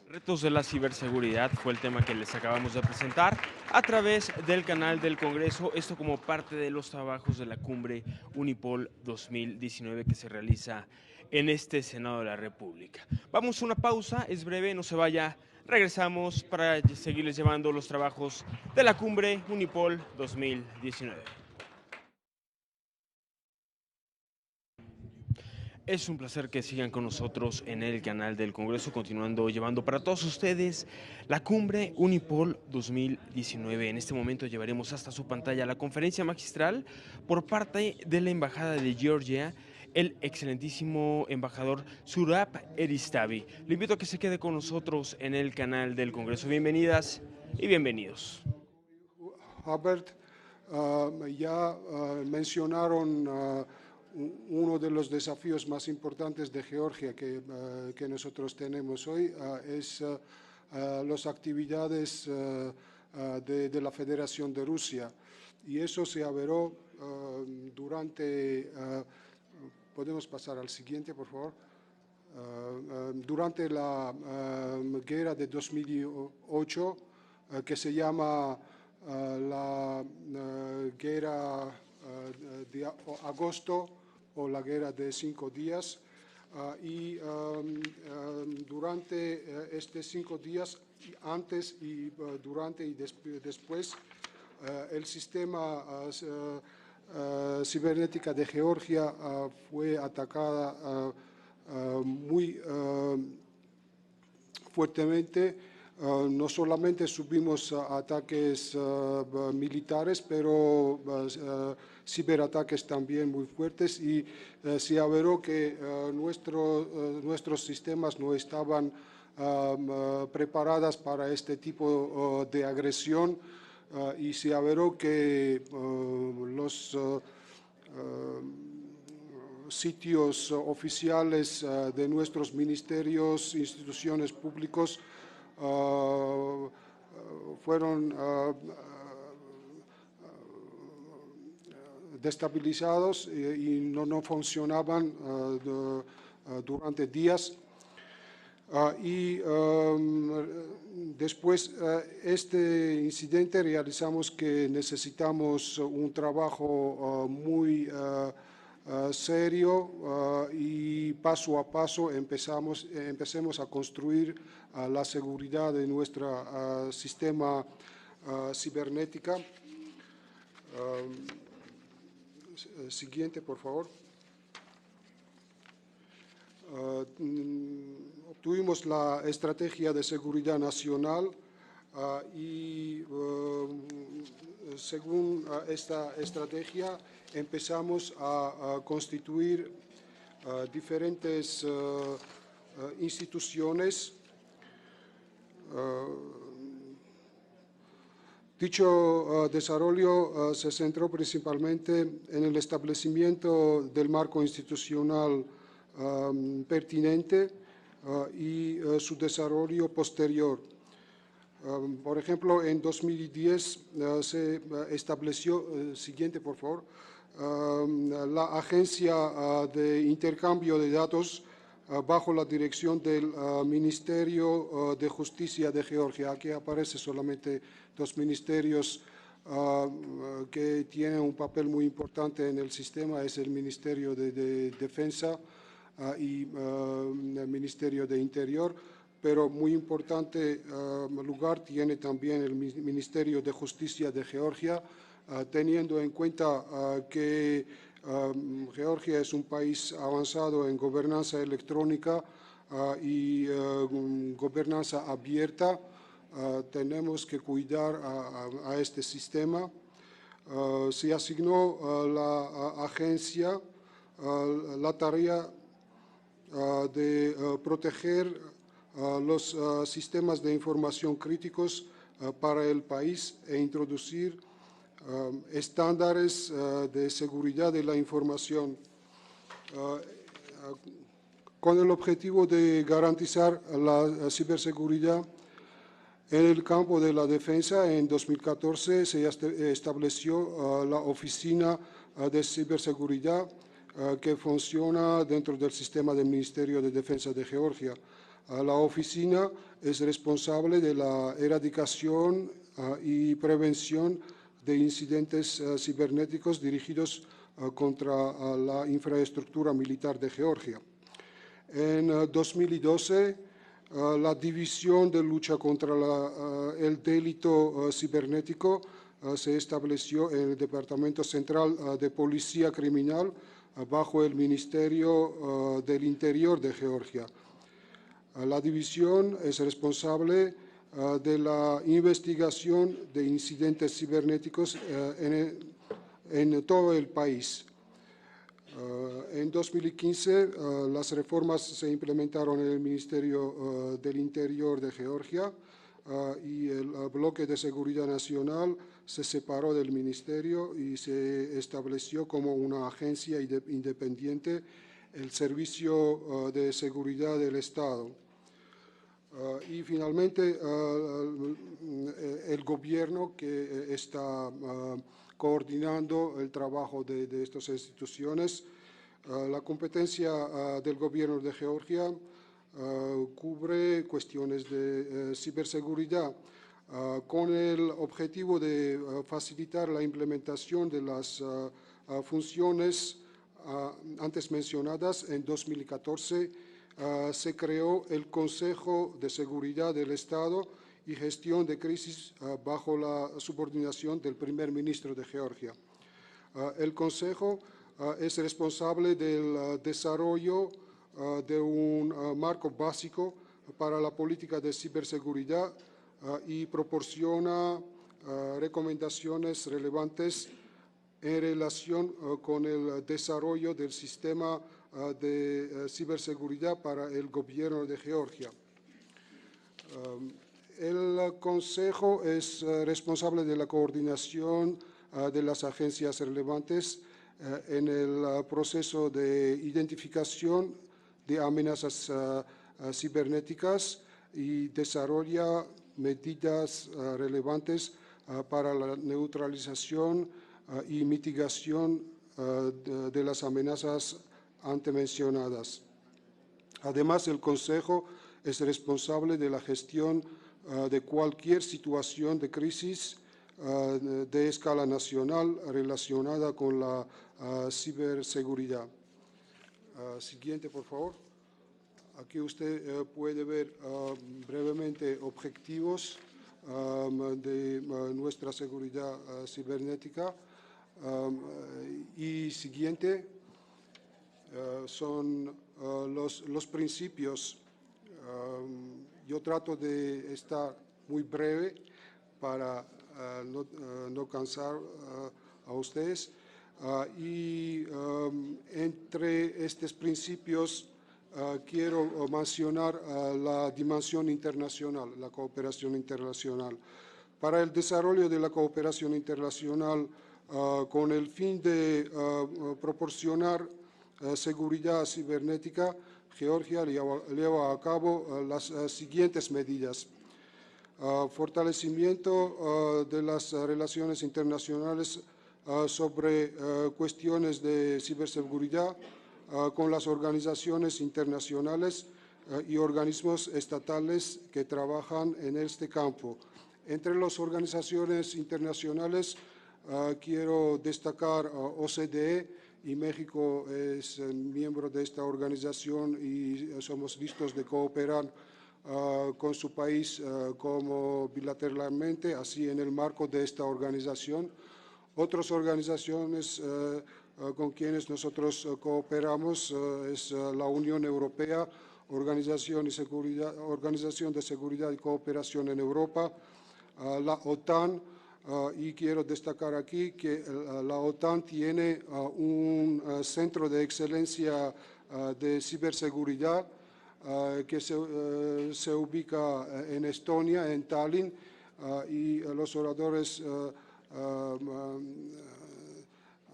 Retos de la ciberseguridad fue el tema que les acabamos de presentar a través del canal del Congreso, esto como parte de los trabajos de la cumbre Unipol 2019 que se realiza en este Senado de la República. Vamos a una pausa, es breve, no se vaya, regresamos para seguirles llevando los trabajos de la cumbre Unipol 2019. Es un placer que sigan con nosotros en el canal del Congreso, continuando llevando para todos ustedes la cumbre Unipol 2019. En este momento llevaremos hasta su pantalla la conferencia magistral por parte de la Embajada de Georgia, el excelentísimo embajador Surab Eristavi. Le invito a que se quede con nosotros en el canal del Congreso. Bienvenidas y bienvenidos. Albert, ya mencionaron uno de los desafíos más importantes de Georgia que nosotros tenemos hoy es las actividades de la Federación de Rusia. Y eso se averó durante, podemos pasar al siguiente, por favor, durante la guerra de 2008, que se llama la guerra de agosto, o la guerra de 5 días, y durante estos 5 días, antes y durante y después, el sistema cibernética de Georgia fue atacada muy fuertemente. No solamente subimos ataques militares, pero ciberataques también muy fuertes y se averó que nuestros sistemas no estaban preparados para este tipo de agresión y se averó que los sitios oficiales de nuestros ministerios, instituciones públicas fueron destabilizados y no funcionaban durante días. Y después de este incidente realizamos que necesitamos un trabajo muy serio y paso a paso empecemos a construir la seguridad de nuestro sistema cibernética. Siguiente, por favor. Obtuvimos la estrategia de seguridad nacional y según esta estrategia empezamos a constituir diferentes instituciones. Dicho desarrollo se centró principalmente en el establecimiento del marco institucional pertinente y su desarrollo posterior. Por ejemplo, en 2010 se estableció, siguiente por favor, la Agencia de Intercambio de Datos bajo la dirección del Ministerio de Justicia de Georgia. Aquí aparece solamente 2 ministerios que tienen un papel muy importante en el sistema, es el Ministerio de Defensa y el Ministerio de Interior, pero muy importante lugar tiene también el Ministerio de Justicia de Georgia, teniendo en cuenta que Georgia es un país avanzado en gobernanza electrónica y gobernanza abierta. Tenemos que cuidar a este sistema. Se asignó a la agencia la tarea de proteger los sistemas de información críticos para el país e introducir estándares de seguridad de la información. con el objetivo de garantizar la ciberseguridad. En el campo de la defensa, en 2014 se estableció la Oficina de Ciberseguridad que funciona dentro del sistema del Ministerio de Defensa de Georgia. La oficina es responsable de la erradicación y prevención de incidentes cibernéticos dirigidos contra la infraestructura militar de Georgia. En 2012, la División de Lucha contra el Delito Cibernético se estableció en el Departamento Central de Policía Criminal bajo el Ministerio del Interior de Georgia. La división es responsable de la investigación de incidentes cibernéticos en todo el país. En 2015, las reformas se implementaron en el Ministerio del Interior de Georgia y el bloque de seguridad nacional se separó del ministerio y se estableció como una agencia independiente, el Servicio de Seguridad del Estado. Y finalmente, el gobierno que está coordinando el trabajo de estas instituciones. La competencia del gobierno de Georgia cubre cuestiones de ciberseguridad con el objetivo de facilitar la implementación de las funciones antes mencionadas. En 2014 se creó el Consejo de Seguridad del Estado y Gestión de Crisis bajo la subordinación del primer ministro de Georgia. El Consejo es responsable del desarrollo de un marco básico para la política de ciberseguridad y proporciona recomendaciones relevantes en relación con el desarrollo del sistema de ciberseguridad para el gobierno de Georgia. El Consejo es responsable de la coordinación de las agencias relevantes en el proceso de identificación de amenazas cibernéticas y desarrolla medidas relevantes para la neutralización y mitigación de las amenazas antes mencionadas. Además, el Consejo es responsable de la gestión de cualquier situación de crisis de escala nacional relacionada con la ciberseguridad. Siguiente, por favor. Aquí usted puede ver brevemente objetivos de nuestra seguridad cibernética. Y siguiente son los principios. Yo trato de estar muy breve para no cansar a ustedes. Y entre estos principios quiero mencionar la dimensión internacional, la cooperación internacional. Para el desarrollo de la cooperación internacional, con el fin de proporcionar seguridad cibernética, Georgia lleva a cabo las siguientes medidas. Fortalecimiento de las relaciones internacionales sobre cuestiones de ciberseguridad con las organizaciones internacionales y organismos estatales que trabajan en este campo. Entre las organizaciones internacionales quiero destacar OCDE, y México es miembro de esta organización y somos listos de cooperar con su país como bilateralmente, así en el marco de esta organización. Otras organizaciones con quienes nosotros cooperamos es la Unión Europea, Organización de Seguridad y Cooperación en Europa, la OTAN, y quiero destacar aquí que la OTAN tiene un centro de excelencia de ciberseguridad que se ubica en Estonia, en Tallinn, y los oradores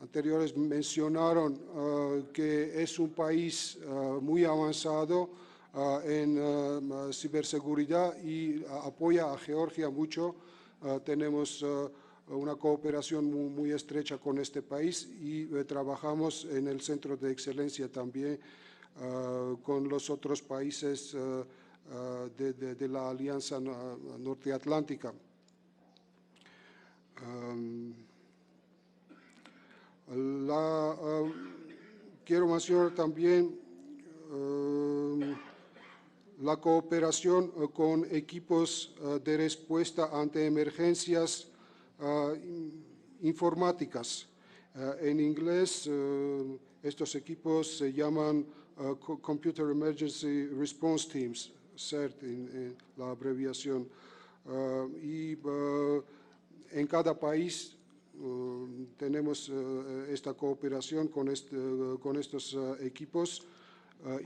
anteriores mencionaron que es un país muy avanzado en ciberseguridad y apoya a Georgia mucho. Tenemos una cooperación muy estrecha con este país y trabajamos en el Centro de Excelencia también con los otros países de la Alianza Norteatlántica. Quiero mencionar también la cooperación con equipos de respuesta ante emergencias informáticas. En inglés, estos equipos se llaman Computer Emergency Response Teams, CERT en la abreviación. Y en cada país tenemos esta cooperación con estos equipos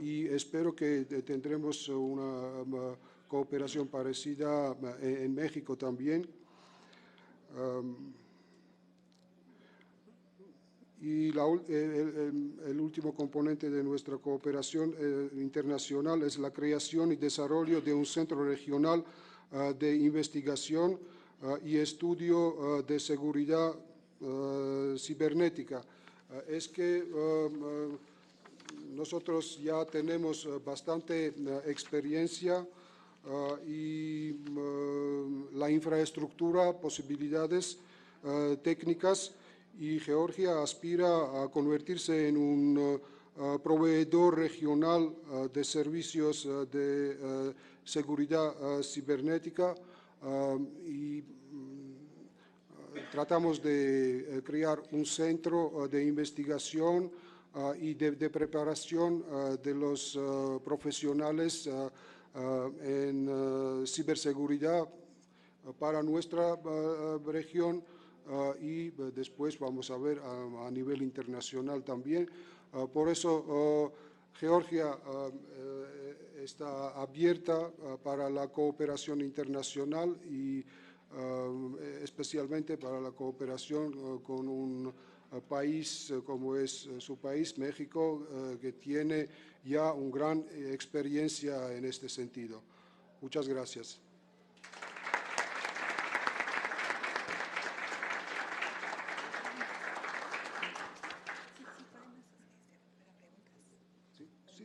y espero que tendremos una cooperación parecida en México también. Y el último componente de nuestra cooperación internacional es la creación y desarrollo de un centro regional de investigación y estudio de seguridad cibernética. Es que nosotros ya tenemos bastante experiencia y la infraestructura, posibilidades técnicas, y Georgia aspira a convertirse en un proveedor regional de servicios de seguridad cibernética y tratamos de crear un centro de investigación y de preparación de los profesionales en ciberseguridad para nuestra región y después vamos a ver a nivel internacional también. Por eso Georgia está abierta para la cooperación internacional y especialmente para la cooperación con un país como es su país, México, que tiene ya una gran experiencia en este sentido. Muchas gracias.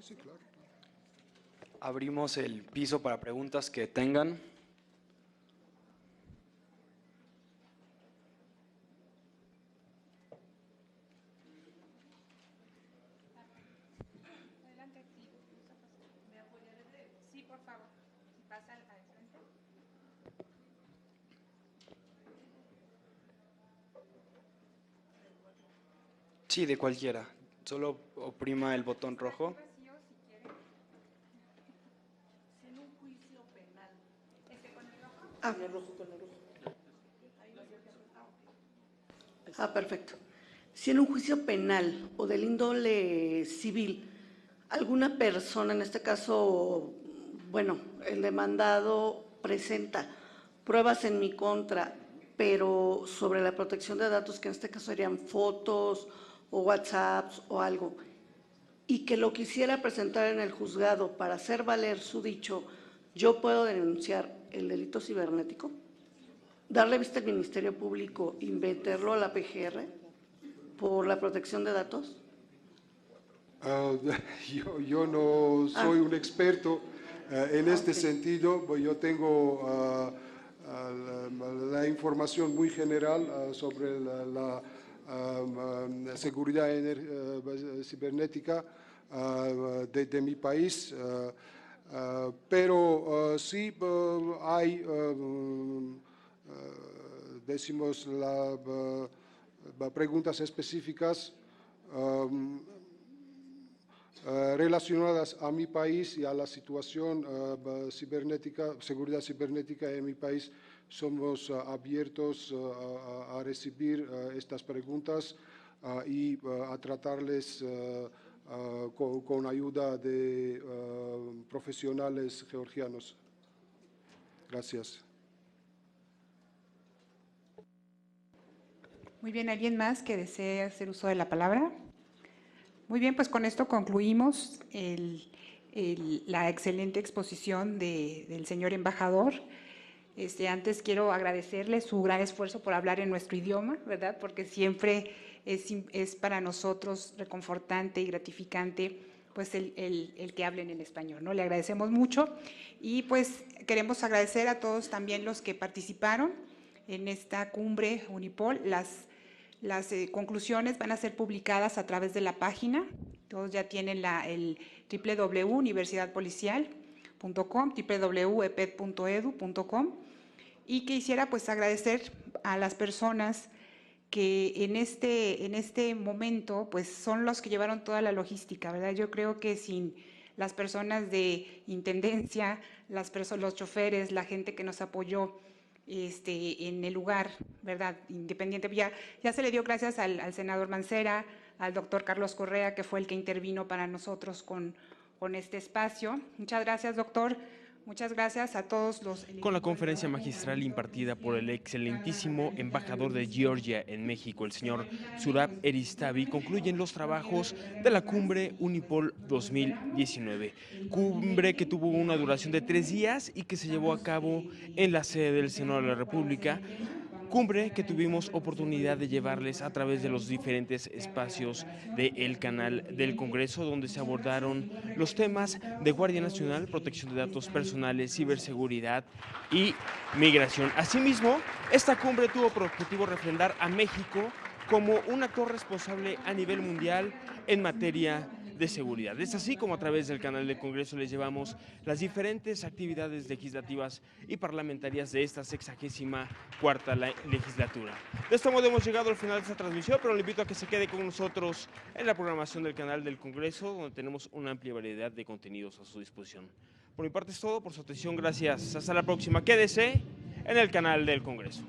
Sí, claro. Abrimos el piso para preguntas que tengan. Sí, por favor. Si pasa al frente. Sí, de cualquiera. Solo oprima el botón rojo. Perfecto. Si en un juicio penal o del índole civil, alguna persona, en este caso, bueno, el demandado presenta pruebas en mi contra, pero sobre la protección de datos, que en este caso serían fotos o WhatsApps o algo, y que lo quisiera presentar en el juzgado para hacer valer su dicho, ¿yo puedo denunciar el delito cibernético? ¿Darle vista al Ministerio Público y meterlo a la PGR por la protección de datos? Yo no soy un experto en este sentido. Yo tengo la información muy general sobre la seguridad cibernética de mi país, pero sí hay, decimos, preguntas específicas relacionadas a mi país y a la situación cibernética, seguridad cibernética en mi país. Somos abiertos a recibir estas preguntas y a tratarles con ayuda de profesionales georgianos. Gracias. Muy bien, ¿alguien más que desee hacer uso de la palabra? Muy bien, pues con esto concluimos la excelente exposición del señor embajador. Antes quiero agradecerle su gran esfuerzo por hablar en nuestro idioma, ¿verdad? Porque siempre es para nosotros reconfortante y gratificante pues el que hablen en español, ¿no? Le agradecemos mucho y pues queremos agradecer a todos también los que participaron en esta cumbre Unipol. Las conclusiones van a ser publicadas a través de la página. Todos ya tienen el www.universidadpolicial.com, www.eped.edu.com, y quisiera pues agradecer a las personas que en este momento pues son los que llevaron toda la logística, ¿verdad? Yo creo que sin las personas de intendencia, los choferes, la gente que nos apoyó en el lugar, ¿verdad? Independiente, ya se le dio gracias al senador Mancera, al doctor Carlos Correa, que fue el que intervino para nosotros con este espacio. Muchas gracias, doctor. Muchas gracias a todos los... Con la conferencia magistral impartida por el excelentísimo embajador de Georgia en México, el señor Zurab Eristavi, concluyen los trabajos de la cumbre Unipol 2019. Cumbre que tuvo una duración de 3 días y que se llevó a cabo en la sede del Senado de la República. Cumbre que tuvimos oportunidad de llevarles a través de los diferentes espacios del canal del Congreso, donde se abordaron los temas de Guardia Nacional, protección de datos personales, ciberseguridad y migración. Asimismo, esta cumbre tuvo por objetivo refrendar a México como un actor responsable a nivel mundial en materia de seguridad. Es así como a través del canal del Congreso les llevamos las diferentes actividades legislativas y parlamentarias de esta 64ª legislatura. De este modo hemos llegado al final de esta transmisión, pero le invito a que se quede con nosotros en la programación del canal del Congreso, donde tenemos una amplia variedad de contenidos a su disposición. Por mi parte es todo, por su atención, gracias. Hasta la próxima. Quédese en el canal del Congreso.